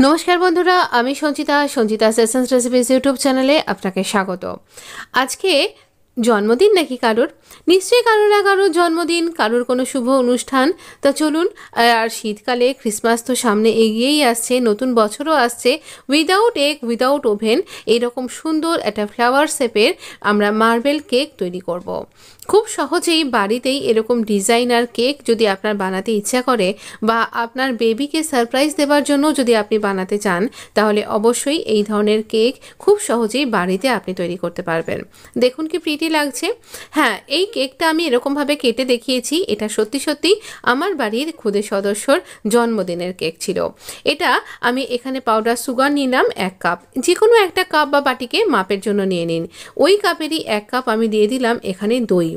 নমস্কার বন্ধুরা, আমি সঞ্চিতা সেশনস রেসিপিস ইউটিউব চ্যানেলে আপনাকে স্বাগত। আজকে জন্মদিন নাকি কারোর, নিশ্চয়ই কারো না কারোর জন্মদিন, কারোর কোনো শুভ অনুষ্ঠান। তা চলুন, আর শীতকালে ক্রিসমাস তো সামনে এগিয়েই আসছে, নতুন বছরও আসছে। উইদাউট এগ উইদাউট ওভেন এইরকম সুন্দর একটা ফ্লাওয়ার শেপের আমরা মার্বেল কেক তৈরি করব। খুব সহজেই বাড়িতেই এরকম ডিজাইনার কেক যদি আপনার বানাতে ইচ্ছা করে বা আপনার বেবিকে সারপ্রাইজ দেওয়ার জন্য যদি আপনি বানাতে চান, তাহলে অবশ্যই এই ধরনের কেক খুব সহজেই বাড়িতে আপনি তৈরি করতে পারবেন। দেখুন কি প্রিটি লাগছে। হ্যাঁ, এই কেকটা আমি এরকমভাবে কেটে দেখিয়েছি। এটা সত্যি সত্যি আমার বাড়ির খুদে সদস্যর জন্মদিনের কেক ছিল। এটা আমি এখানে পাউডার সুগার নিলাম 1 কাপ, যে কোনো একটা কাপ বা বাটিকে মাপের জন্য নিয়ে নিন। ওই কাপেরই 1 কাপ আমি দিয়ে দিলাম এখানে দই,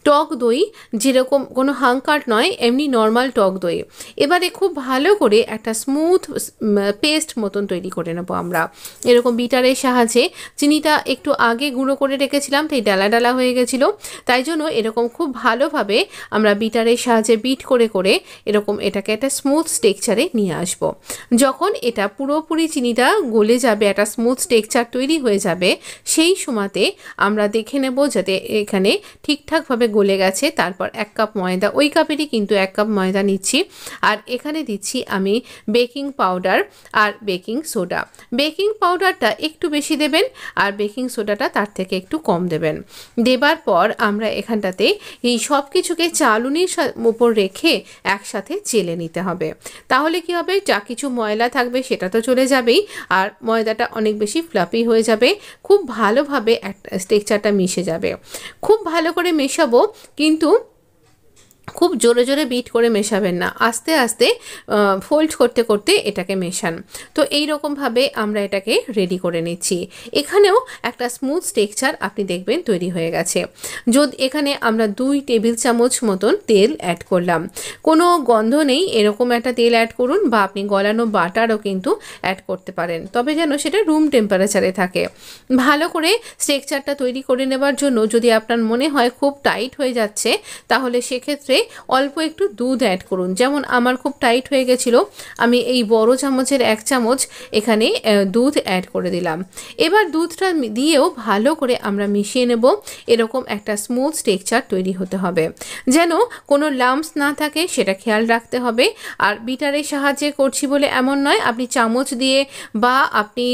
টক দই, যেরকম কোনো হাঙ্কার নয়, এমনি নর্মাল টক দই। এবারে খুব ভালো করে একটা স্মুথ পেস্ট মতন তৈরি করে নেবো আমরা এরকম বিটারের সাহায্যে। চিনিটা একটু আগে গুঁড়ো করে রেখেছিলাম, তাই ডালা ডালা হয়ে গেছিলো, তাই জন্য এরকম খুব ভালোভাবে আমরা বিটারের সাহায্যে বিট করে করে এরকম এটাকে একটা স্মুথ টেক্সচারে নিয়ে আসব। যখন এটা পুরোপুরি চিনিটা গলে যাবে, একটা স্মুথ টেক্সচার তৈরি হয়ে যাবে, সেই সময়তে আমরা দেখে নেব যাতে এখানে ঠিকঠাকভাবে গলে গেছে। তারপর 1 কাপ ময়দা, ওই কাপেরই কিন্তু 1 কাপ ময়দা নিচ্ছি, আর এখানে দিচ্ছি আমি বেকিং পাউডার আর বেকিং সোডা। বেকিং পাউডারটা একটু বেশি দেবেন আর বেকিং সোডাটা তার থেকে একটু কম দেবেন। দেবার পর আমরা এখানটাতে এই সব কিছুকে চালুনির উপর রেখে একসাথে চেলে নিতে হবে। তাহলে কি হবে, যা কিছু ময়লা থাকবে সেটা তো চলে যাবেই, আর ময়দাটা অনেক বেশি ফ্লাফি হয়ে যাবে, খুব ভালোভাবে একটা টেক্সচারটা মিশে যাবে। খুব ভালো করে মেশাবো, কিন্তু খুব জোরে জোরে বিট করে মেশাবেন না, আস্তে আস্তে ফোল্ড করতে করতে এটাকে মেশান। তো এই রকমভাবে আমরা এটাকে রেডি করে নিচ্ছি। এখানেও একটা স্মুথ টেক্সচার আপনি দেখবেন তৈরি হয়ে গেছে। যদি এখানে আমরা 2 টেবিল চামচ মতন তেল অ্যাড করলাম, কোনো গন্ধ নেই, এরকম একটা তেল অ্যাড করুন, বা আপনি গলানো বাটারও কিন্তু অ্যাড করতে পারেন, তবে যেন সেটা রুম টেম্পারেচারে থাকে। ভালো করে টেক্সচারটা তৈরি করে নেবার জন্য যদি আপনার মনে হয় খুব টাইট হয়ে যাচ্ছে, তাহলে সেক্ষেত্রে অল্প একটু দুধ অ্যাড করুন। যেমন আমার খুব টাইট হয়ে গেছিলো, আমি এই বড় চামচের 1 চামচ এখানে দুধ অ্যাড করে দিলাম। এবার দুধটা দিয়েও ভালো করে আমরা মিশিয়ে নেব। এরকম একটা স্মুথ টেক্সচার তৈরি হতে হবে, যেন কোনো লাম্পস না থাকে, সেটা খেয়াল রাখতে হবে। আর বিটারের সাহায্যে করছি বলে এমন নয়, আপনি চামচ দিয়ে বা আপনি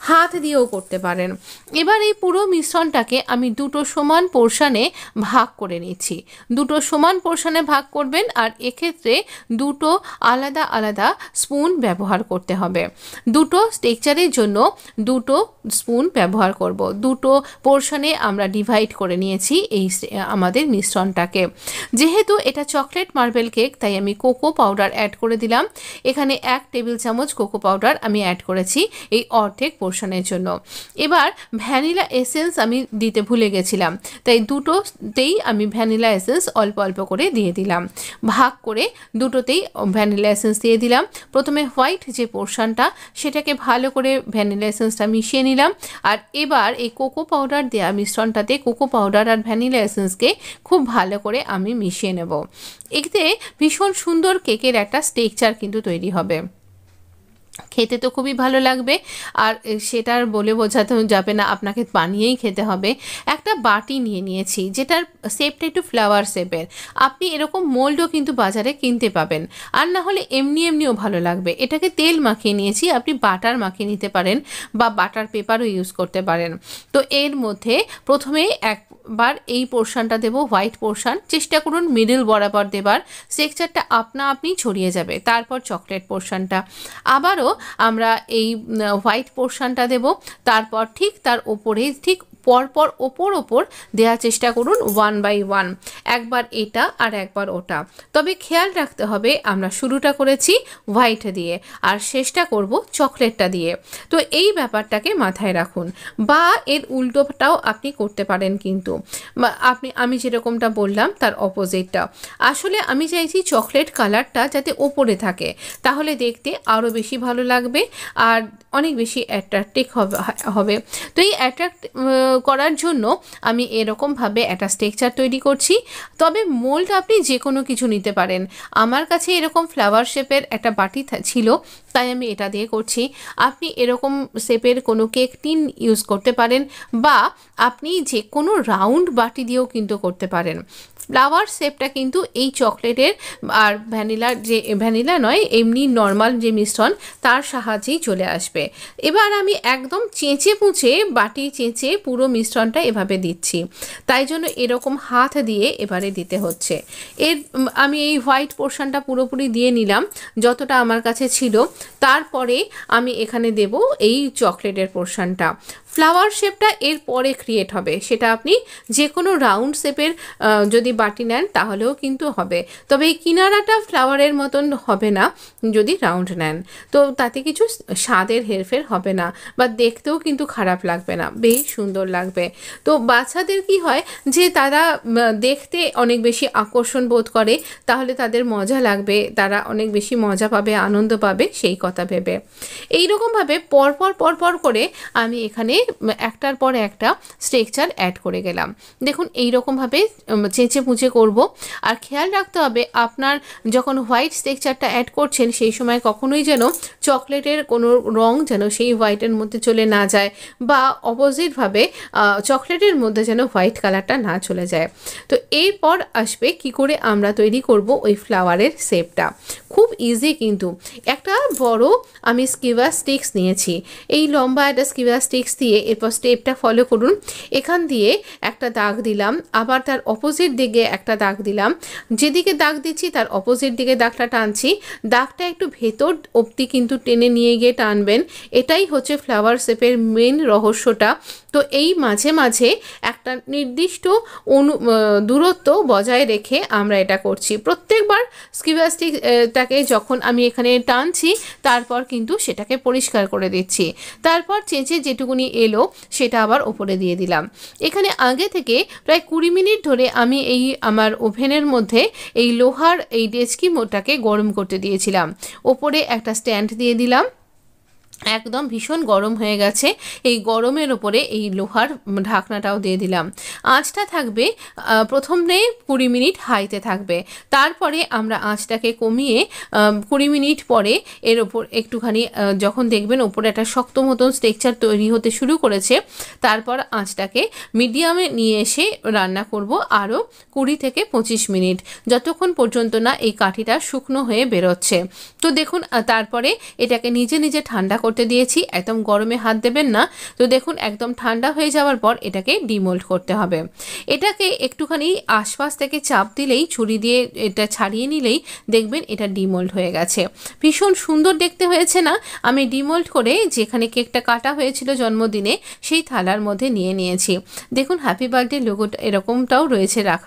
হাত দিয়েও করতে পারেন। এবার এই পুরো মিশ্রণটাকে আমি 2টো সমান পোর্শনে ভাগ করে নিচ্ছি। 2টো সমান পোর্শনে ভাগ করবেন, আর এক্ষেত্রে 2টো আলাদা আলাদা স্পুন ব্যবহার করতে হবে। 2টো টেক্সচারের জন্য 2টো স্পুন ব্যবহার করব। 2টো পোর্শনে আমরা ডিভাইড করে নিয়েছি এই আমাদের মিশ্রণটাকে। যেহেতু এটা চকলেট মার্বেল কেক, তাই আমি কোকো পাউডার অ্যাড করে দিলাম। এখানে 1 টেবিল চামচ কোকো পাউডার আমি অ্যাড করেছি এই অর্ধেক পোর্শনের জন্য। এবার ভ্যানিলা এসেন্স আমি দিতে ভুলে গেছিলাম, তাই দুটোতেই আমি ভ্যানিলা এসেন্স অল্প অল্প করে দিয়ে দিলাম। ভাগ করে দুটোতেই ভ্যানিলা এসেন্স দিয়ে দিলাম। প্রথমে হোয়াইট যে পোর্শনটা, সেটাকে ভালো করে ভ্যানিলা এসেন্সটা মিশিয়ে নিলাম, আর এবার এই কোকো পাউডার দেওয়া মিশ্রণটাতে কোকো পাউডার আর ভ্যানিলা এসেন্সকে খুব ভালো করে আমি মিশিয়ে নেব। এতে ভীষণ সুন্দর কেকের একটা টেক্সচার কিন্তু তৈরি হবে। খেতে তো খুবই ভালো লাগবে, আর সেটার বলে বোঝাতে যাবে না, আপনাকে বানিয়েই খেতে হবে। একটা বাটি নিয়ে নিয়েছি, যেটার শেপটা একটু ফ্লাওয়ার শেপের। আপনি এরকম মোল্ডও কিন্তু বাজারে কিনতে পাবেন, আর না হলে এমনিও ভালো লাগবে। এটাকে তেল মাখিয়ে নিয়েছি, আপনি বাটার মাখিয়ে নিতে পারেন বা বাটার পেপারও ইউজ করতে পারেন। তো এর মধ্যে প্রথমে একবার এই পোর্শনটা দেবো, হোয়াইট পোর্শন, চেষ্টা করুন মিডল বরাবর দেবার, টেক্সচারটা আপনি ছড়িয়ে যাবে। তারপর চকলেট পোর্শনটা, আবারও আমরা এই হোয়াইট পোর্শনটা দেব, তারপর ঠিক তার ওপরে ঠিক পরপর ওপর দেওয়ার চেষ্টা করুন 1 বাই 1, একবার এটা আর একবার ওটা। তবে খেয়াল রাখতে হবে আমরা শুরুটা করেছি হোয়াইট দিয়ে আর শেষটা করব চকলেটটা দিয়ে, তো এই ব্যাপারটাকে মাথায় রাখুন। বা এর উল্টোটাও আপনি করতে পারেন, কিন্তু আমি যেরকমটা বললাম তার অপোজিটটা। আসলে আমি চাইছি চকলেট কালারটা যাতে ওপরে থাকে, তাহলে দেখতে আরও বেশি ভালো লাগবে। আর অনেক বেশি অ্যাট্রাক্টিভ হবে। তো এই অ্যাট্রাক্ট করার জন্য আমি এরকমভাবে একটা স্ট্রাকচার তৈরি করছি। তবে মোল্ড আপনি যে কোনো কিছু নিতে পারেন। আমার কাছে এরকম ফ্লাওয়ার শেপের একটা বাটি ছিল, তাই আমি এটা দিয়ে করছি। আপনি এরকম শেপের কোনো কেক টিন ইউজ করতে পারেন, বা আপনি যে কোনো রাউন্ড বাটি দিয়েও কিন্তু করতে পারেন। ফ্লাওয়ার শেপটা কিন্তু এই চকলেটের আর ভ্যানিলা নয়, এমনি নর্মাল যে মিশ্রণ তার সাহায্যেই চলে আসবে। এবার আমি একদম চেঁচে পুঁচে বাটি চেঁচে পুরো মিশ্রণটা এভাবে দিচ্ছি, তাই জন্য এরকম হাত দিয়ে এবারে দিতে হচ্ছে। আমি এই হোয়াইট পোর্শনটা পুরোপুরি দিয়ে নিলাম যতটা আমার কাছে ছিল। তারপরে আমি এখানে দেব এই চকলেটের পোর্শনটা। ফ্লাওয়ার শেপটা এর পরে ক্রিয়েট হবে, সেটা আপনি যে কোনো রাউন্ড শেপের যদি বাটি নেন তাহলেও কিন্তু হবে। তবে এই কিনারাটা ফ্লাওয়ারের মতন হবে না যদি রাউন্ড নেন, তো তাতে কিছু স্বাদের হেরফের হবে না, বা দেখতেও কিন্তু খারাপ লাগবে না, বেশ সুন্দর লাগবে। তো বাচ্চাদের কি হয় যে তারা দেখতে অনেক বেশি আকর্ষণ বোধ করে, তাহলে তাদের মজা লাগবে, তারা অনেক বেশি মজা পাবে, আনন্দ পাবে, সেই কথা ভেবে এইরকমভাবে পরপর করে আমি এখানে একটার পর একটা স্ট্রাকচার অ্যাড করে গেলাম। দেখুন এইরকমভাবে চেঁচে মুচে করব। আর খেয়াল রাখতে হবে আপনার যখন হোয়াইট স্ট্রাকচারটা অ্যাড করছেন সেই সময় কখনোই যেন চকলেটের কোনো রং যেন সেই হোয়াইটের মধ্যে চলে না যায়, বা অপোজিটভাবে চকলেটের মধ্যে যেন হোয়াইট কালারটা না চলে যায়। তো এরপর আসবে কি করে আমরা তৈরি করব ওই ফ্লাওয়ারের শেপটা। খুব ইজি কিন্তু। একটা বড় আমি স্কিভার স্টিক্স নিয়েছি, এই লম্বা একটা স্কিভার স্টিক্স দিয়ে এরপর স্টেপটা ফলো করুন। এখান দিয়ে একটা দাগ দিলাম, আবার তার অপোজিট দিকে একটা দাগ দিলাম, যেদিকে দাগ দিচ্ছি তার অপোজিট দিকে দাগটা টানছি। দাগটা একটু ভেতর অবধি কিন্তু টেনে নিয়ে গিয়ে টানবেন, এটাই হচ্ছে ফ্লাওয়ার শেপের মেন রহস্যটা। তো এই মাঝে মাঝে একটা নির্দিষ্ট দূরত্ব বজায় রেখে আমরা এটা করছি। প্রত্যেকবার স্কিভার স্টিকটাকে যখন আমি এখানে টানছি তারপর কিন্তু সেটাকে পরিষ্কার করে দিচ্ছি। তারপর চেঁচে যেটুকুনি এলো সেটা আবার ওপরে দিয়ে দিলাম। এখানে আগে থেকে প্রায় 20 মিনিট ধরে আমি এই আমার ওভেনের মধ্যে এই লোহার এই ডেচকি মোটাকে গরম করতে দিয়েছিলাম। ওপরে একটা স্ট্যান্ড দিয়ে দিলাম, একদম ভীষণ গরম হয়ে গেছে। এই গরমের ওপরে এই লোহার ঢাকনাটাও দিয়ে দিলাম। আঁচটা থাকবে প্রথমে 20 মিনিট হাইতে থাকবে, তারপরে আমরা আঁচটাকে কমিয়ে 20 মিনিট পরে এর ওপর একটুখানি যখন দেখবেন ওপরে একটা শক্ত মতন স্ট্রাকচার তৈরি হতে শুরু করেছে, তারপর আঁচটাকে মিডিয়ামে নিয়ে এসে রান্না করব আরও 20 থেকে 25 মিনিট, যতক্ষণ পর্যন্ত না এই কাঠিটা শুকনো হয়ে বেরোচ্ছে। তো দেখুন তারপরে এটাকে নিজে নিজে ঠান্ডা করতে দিয়েছি, একদম গরমে হাত দেবেন না। তো দেখুন একদম ঠান্ডা হয়ে যাওয়ার পর এটাকে ডিমোল্ড করতে হবে। এটাকে একটুখানি আশপাশ থেকে চাপ দিলেই, ছুরি দিয়ে এটা ছাড়িয়ে নিলেই দেখবেন এটা ডিমোল্ড হয়ে গেছে। ভীষণ সুন্দর দেখতে হয়েছে না? আমি ডিমোল্ড করে যেখানে কেকটা কাটা হয়েছিল জন্মদিনে সেই থালার মধ্যে নিয়ে নিয়েছি। দেখুন হ্যাপি বার্থডে লোগোটা এরকমটাও রয়েছে রাখা।